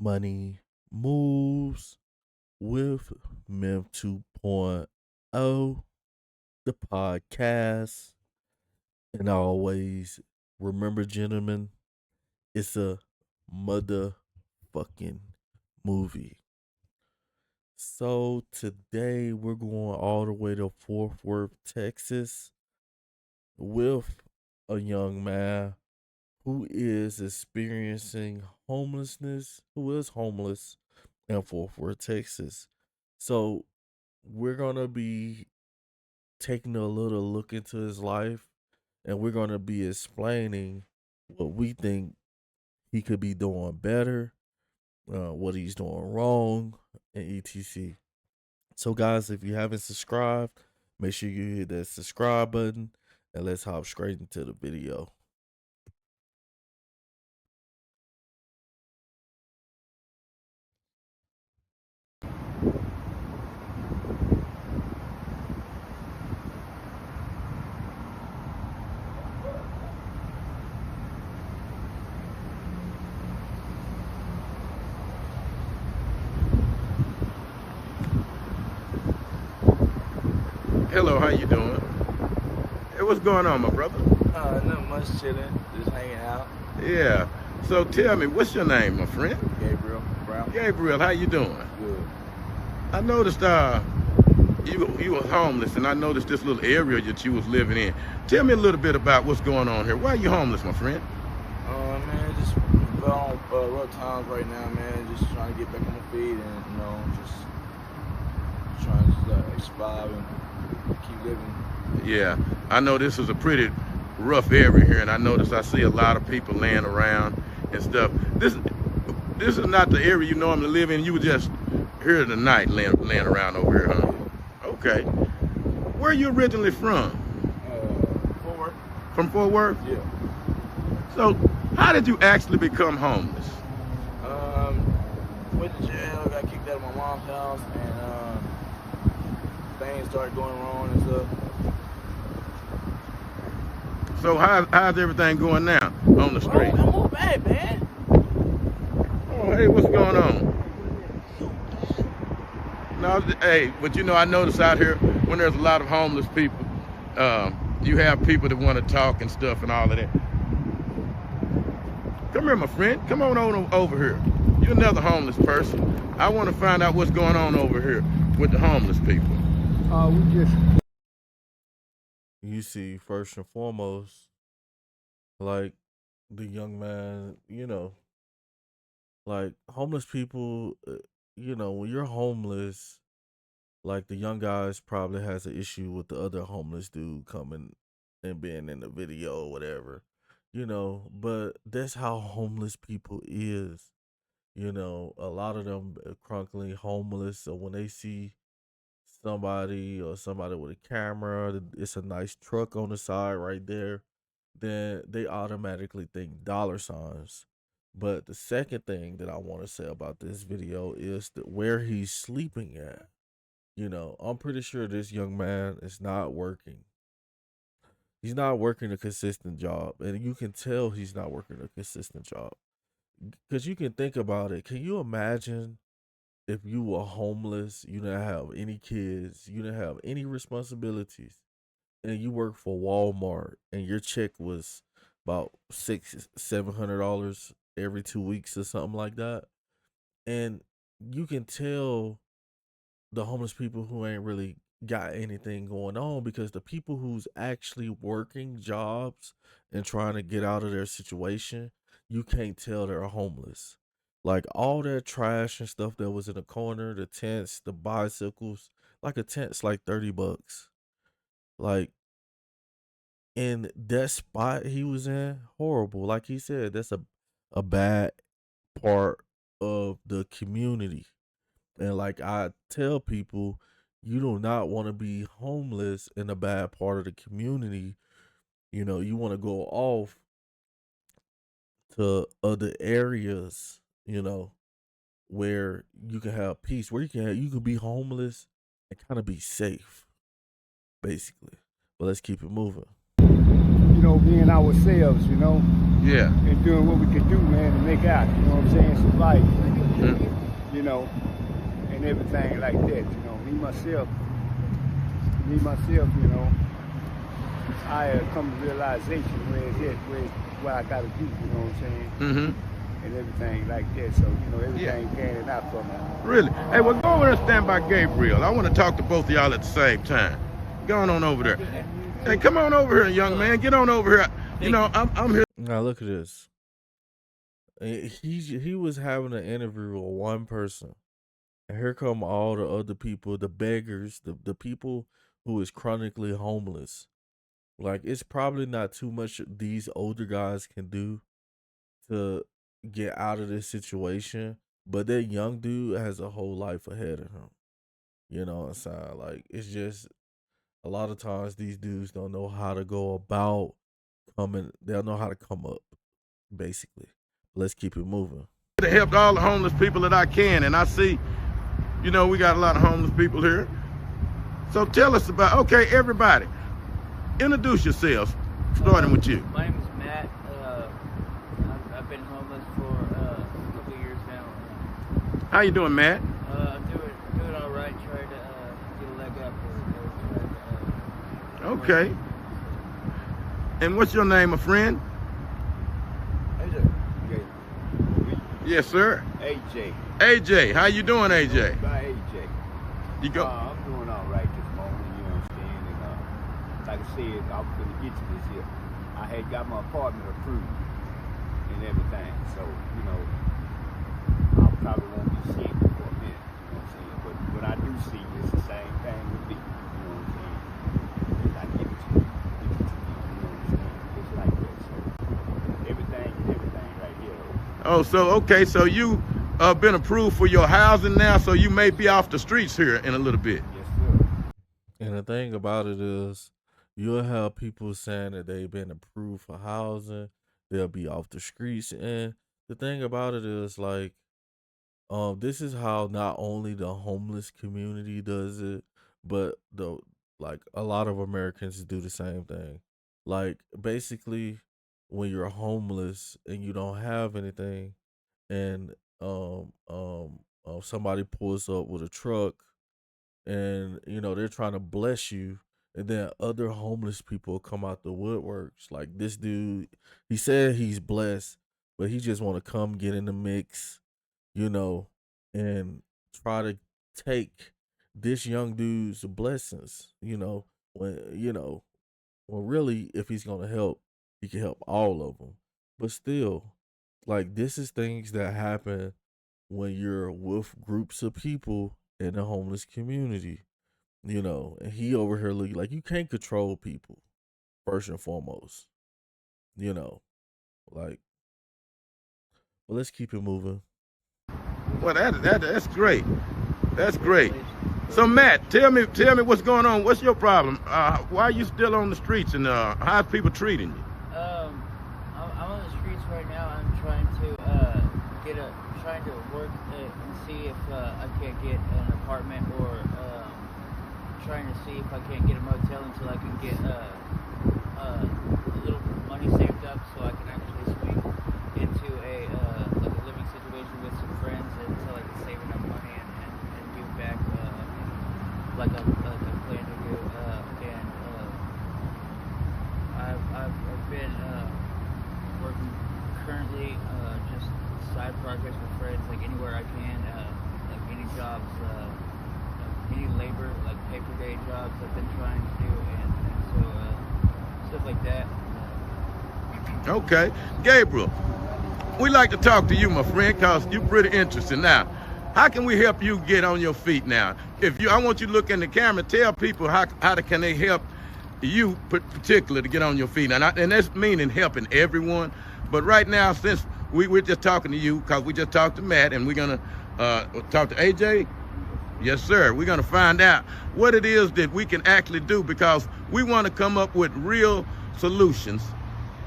Money Moves with Mem 2.0, the podcast. And always remember, gentlemen, it's a motherfucking movie. So today we're going all the way to Fort Worth, Texas with a young man who is experiencing homelessness, who is homeless in Fort Worth, Texas. So we're going to be taking a little look into his life, and we're going to be explaining what we think he could be doing better, what he's doing wrong, and etc. So, guys, if you haven't subscribed, make sure you hit that subscribe button, and let's hop straight into the video. Hello, how you doing? Hey, what's going on, my brother? Nothing much, chilling, just hanging out. Yeah. So tell me, what's your name, my friend? Gabriel Brown. Gabriel, how you doing? Good. I noticed you was homeless, and I noticed this little area that you was living in. Tell me a little bit about what's going on here. Why are you homeless, my friend? Man, just on rough times right now, man. Just trying to get back on my feet, and just trying to survive and keep living. Yeah. I know this is a pretty rough area here, and I see a lot of people laying around and stuff. This is not the area you normally live in. You were just here tonight laying around over here, huh? Okay. Where are you originally from? Fort Worth. From Fort Worth? Yeah. So, how did you actually become homeless? Went to jail, got kicked out of my mom's house, and things started going wrong and stuff. So how's everything going now on the street? I'm all bad, man. Oh, hey, what's going on? No, hey, but I notice out here when there's a lot of homeless people, you have people that want to talk and stuff and all of that. Come here, my friend. Come on over here. You're another homeless person. I want to find out what's going on over here with the homeless people. You see, first and foremost, like the young man, like homeless people, when you're homeless, like the young guys probably has an issue with the other homeless dude coming and being in the video or whatever, but that's how homeless people is. A lot of them are chronically homeless. So when they see somebody with a camera, it's a nice truck on the side right there, then they automatically think dollar signs. But the second thing that I want to say about this video is that where he's sleeping at. I'm pretty sure this young man is not working. He's not working a consistent job, and you can tell he's not working a consistent job. Because you can think about it. Can you imagine if you were homeless, you didn't have any kids, you didn't have any responsibilities, and you work for Walmart, and your check was about $700 every 2 weeks or something like that, and you can tell the homeless people who ain't really got anything going on, because the people who's actually working jobs and trying to get out of their situation, you can't tell they're homeless. Like all that trash and stuff that was in the corner, the tents, the bicycles, like a tent's like $30. Like in that spot he was in, horrible. Like he said, that's a bad part of the community. And like I tell people, you do not want to be homeless in a bad part of the community. You want to go off to other areas, where you can have peace, where you can be homeless and kind of be safe, basically. But let's keep it moving. Being ourselves, Yeah. and doing what we can do, man, to make out, you know what I'm saying? Survive. Mm. you know, and everything like that. You know, me myself, you know, I come to realization where it's at, where I gotta do. You know what I'm saying? Mm-hmm. And everything like that. So you know, everything panning out for me. Really? Hey, well, go over there and stand by Gabriel. I want to talk to both of y'all at the same time. Go on over there. Hey, come on over here, young man. Get on over here. You know, I'm here. Now look at this. He was having an interview with one person, and here come all the other people, the beggars, the people who is chronically homeless. Like, it's probably not too much these older guys can do to get out of this situation, but that young dude has a whole life ahead of him. You know what I'm saying? Like, it's just a lot of times these dudes don't know how to go about coming. They don't know how to come up, basically. Let's keep it moving. To help all the homeless people that I can, and I see, you know, we got a lot of homeless people here. So tell us about, okay, everybody, introduce yourselves, starting with you. My name is Matt. I've been homeless for a couple of years now. How you doing, Matt? I'm doing all right. Trying to get a leg up. Okay. And what's your name, my friend? Yes, sir. AJ. AJ, how you doing, AJ? By AJ. You go. I'm doing all right this morning, you understand? And like I said, I was going to get to this here. I had got my apartment approved and everything. So, you know, I probably won't be seeing it for a minute, you know what I'm saying? But when I do see you, it's the same thing with me, you know what I'm saying? And I give it to you, you know what I'm saying? It's like that. So everything right here. Oh, so, okay, so you been approved for your housing now, so you may be off the streets here in a little bit. Yes, sir. And the thing about it is, you'll have people saying that they've been approved for housing, they'll be off the streets. And the thing about it is, like, this is how not only the homeless community does it, but a lot of Americans do the same thing. Like, basically, when you're homeless and you don't have anything, and somebody pulls up with a truck, and they're trying to bless you, and then other homeless people come out the woodworks. Like, this dude, he said he's blessed, but he just want to come get in the mix, you know, and try to take this young dude's blessings, when really, if he's gonna help, he can help all of them. But still, like, this is things that happen when you're with groups of people in the homeless community, and he over here looking like, you can't control people, first and foremost, you know, like, but let's keep it moving. Well, that's great. That's great. So, Matt, tell me what's going on. What's your problem? Why are you still on the streets, and how's people treating you? I'm on the streets right now. I'm trying to work and see if I can't get an apartment, or trying to see if I can't get a motel until I can get a little money saved up, so I can actually swing into a living situation with some friends until I can save enough money and give back like I plan to do. And I've been working currently just side projects with friends, like anywhere I can, like any jobs, any labor, like paper day jobs I've been trying to do, and so stuff like that. Okay. Gabriel, we like to talk to you, my friend, because you're pretty interesting. Now, how can we help you get on your feet now? I want you to look in the camera, tell people how can they help you particularly to get on your feet. And that's meaning helping everyone. But right now, since we're just talking to you, because we just talked to Matt, and we're going to talk to AJ. Yes, sir. We're going to find out what it is that we can actually do, because we want to come up with real solutions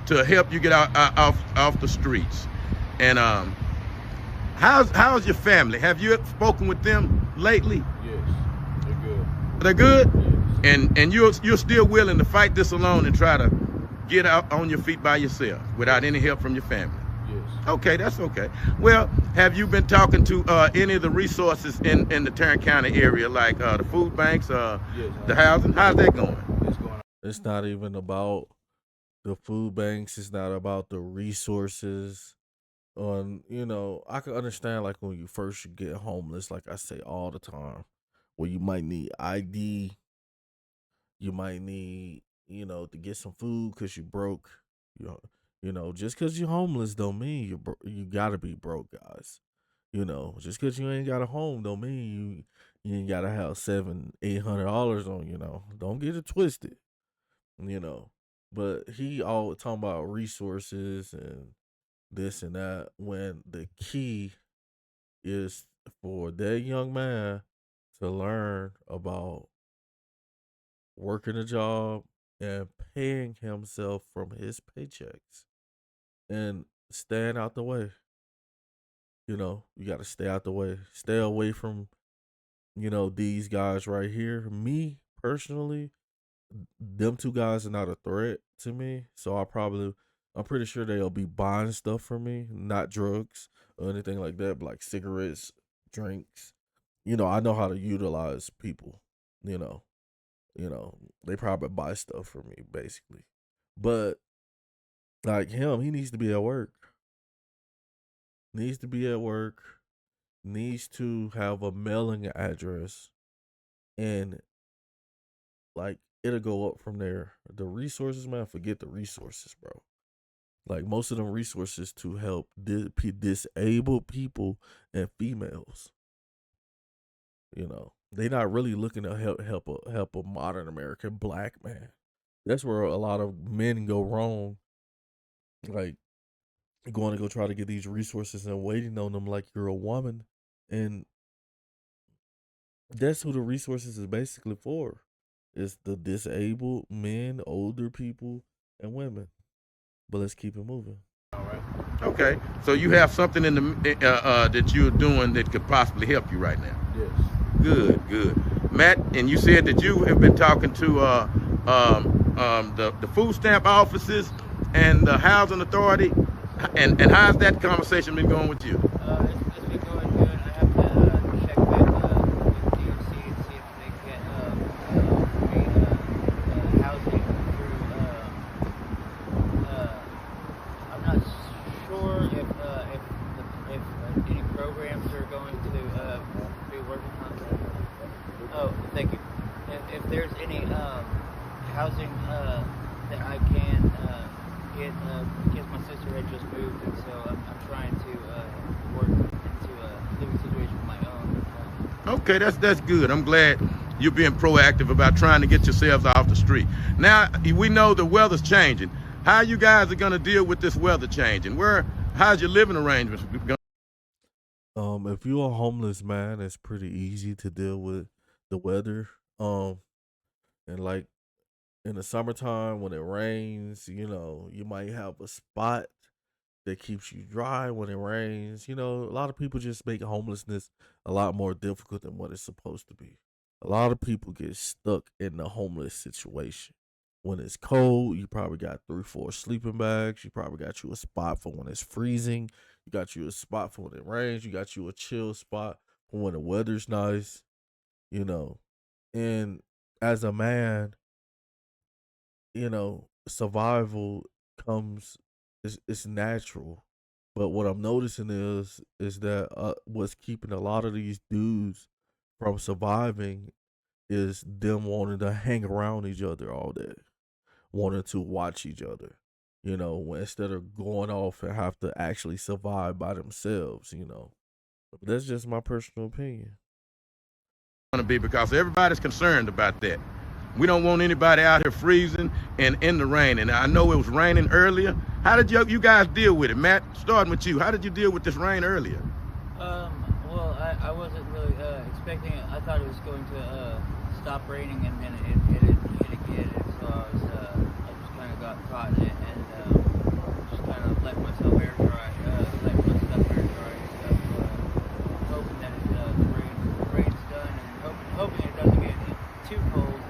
to help you get off the streets. And how's your family? Have you spoken with them lately? Yes, they're good. They're good? Yes. And you're still willing to fight this alone and try to get out on your feet by yourself without any help from your family? Yes. Okay, that's okay. Well, have you been talking to any of the resources in the Tarrant County area, like the food banks, Yes, the housing? How's that going? it's going on. It's not even about the food banks. It's not about the resources. On I can understand like when you first get homeless, like I say all the time, where you might need ID, you might need to get some food because you broke. You know, just because you're homeless don't mean you gotta be broke, guys. Just because you ain't got a home don't mean you ain't gotta have $700-800 on. Don't get it twisted. You know, but he all talking about resources and this and that when the key is for that young man to learn about working a job and paying himself from his paychecks and staying out the way. You got to stay out the way. Stay away from, these guys right here. Me personally, them two guys are not a threat to me. So I'm pretty sure they'll be buying stuff from me, not drugs or anything like that, but like cigarettes, drinks. I know how to utilize people, you know. They probably buy stuff from me basically. But like him, he needs to be at work. Needs to be at work. Needs to have a mailing address and like it'll go up from there. The resources, man, forget the resources, bro. Like most of them resources to help disabled people and females. They not really looking to help a modern American black man. That's where a lot of men go wrong. Like going to go try to get these resources and waiting on them like you're a woman, and that's who the resources is basically for. It's the disabled men, older people, and women. But let's keep it moving. All right. Okay, so you have something in the that you're doing that could possibly help you right now. Yes. Good, good. Matt, and you said that you have been talking to the food stamp offices and the housing authority, and how's that conversation been going with you? It's been going good. I have to check with DOC and see if they get free housing through. I'm not sure if any programs are going to be working on that. Oh, thank you. If there's any housing that I can get, because my sister had just moved, and so I'm trying to work into a living situation of my own. Okay, that's good. I'm glad you're being proactive about trying to get yourselves off the street. Now, we know the weather's changing. How you guys are going to deal with this weather changing? How's your living arrangements going? If you're a homeless man, it's pretty easy to deal with the weather. And like in the summertime when it rains, you might have a spot that keeps you dry when it rains. A lot of people just make homelessness a lot more difficult than what it's supposed to be. A lot of people get stuck in the homeless situation. When it's cold, you probably got 3-4 sleeping bags. You probably got you a spot for when it's freezing. You got you a spot for when it rains. You got you a chill spot for when the weather's nice. And as a man, survival comes, it's natural. But what I'm noticing is that what's keeping a lot of these dudes from surviving is them wanting to hang around each other all day, wanting to watch each other, instead of going off and have to actually survive by themselves. That's just my personal opinion. To be, because everybody's concerned about that. We don't want anybody out here freezing and in the rain. And I know it was raining earlier. How did you guys deal with it, Matt? Starting with you, how did you deal with this rain earlier? Well, I wasn't really expecting it. I thought it was going to stop raining, and then it hit again. And so I just kind of got caught in it and just kind of let myself air dry, let my stuff air dry and stuff, hoping that the rain's done, and hoping it doesn't get too cold.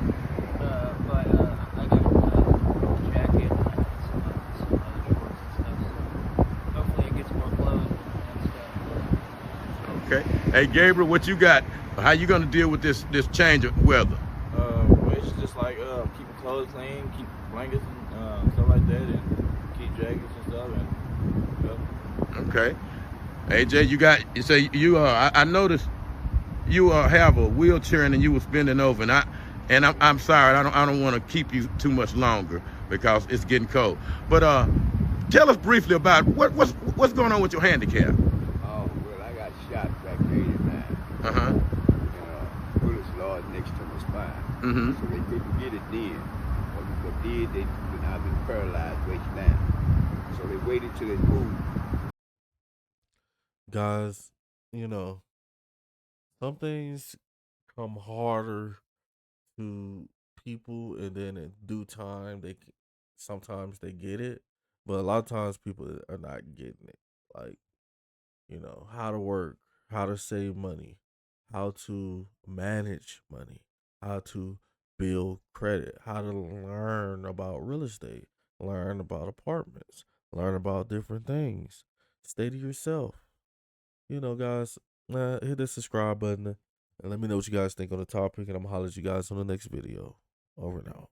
But I got a jacket and some other shorts and stuff, so hopefully it gets Okay. Hey, Gabriel, what you got? How you gonna deal with this change of weather? Well, it's just like keep your clothes clean, keep blankets and stuff like that, and keep jackets and stuff, and Okay. AJ, you say you I noticed you have a wheelchair and you was bending over, and I'm sorry, I don't want to keep you too much longer because it's getting cold. But tell us briefly about what's going on with your handicap. Oh, well, I got shot back in '89. Uh-huh. And bullets lodged next to my spine. Mm-hmm. So they couldn't get it then. But did, I've been paralyzed right now. So they waited till they moved. Guys, you know, some things come harder to people, and then in due time, sometimes they get it, but a lot of times people are not getting it. Like, how to work, how to save money, how to manage money, how to build credit, how to learn about real estate, learn about apartments, learn about different things. Stay to yourself. Guys, hit the subscribe button and let me know what you guys think on the topic, and I'm gonna holler at you guys on the next video. Over and out.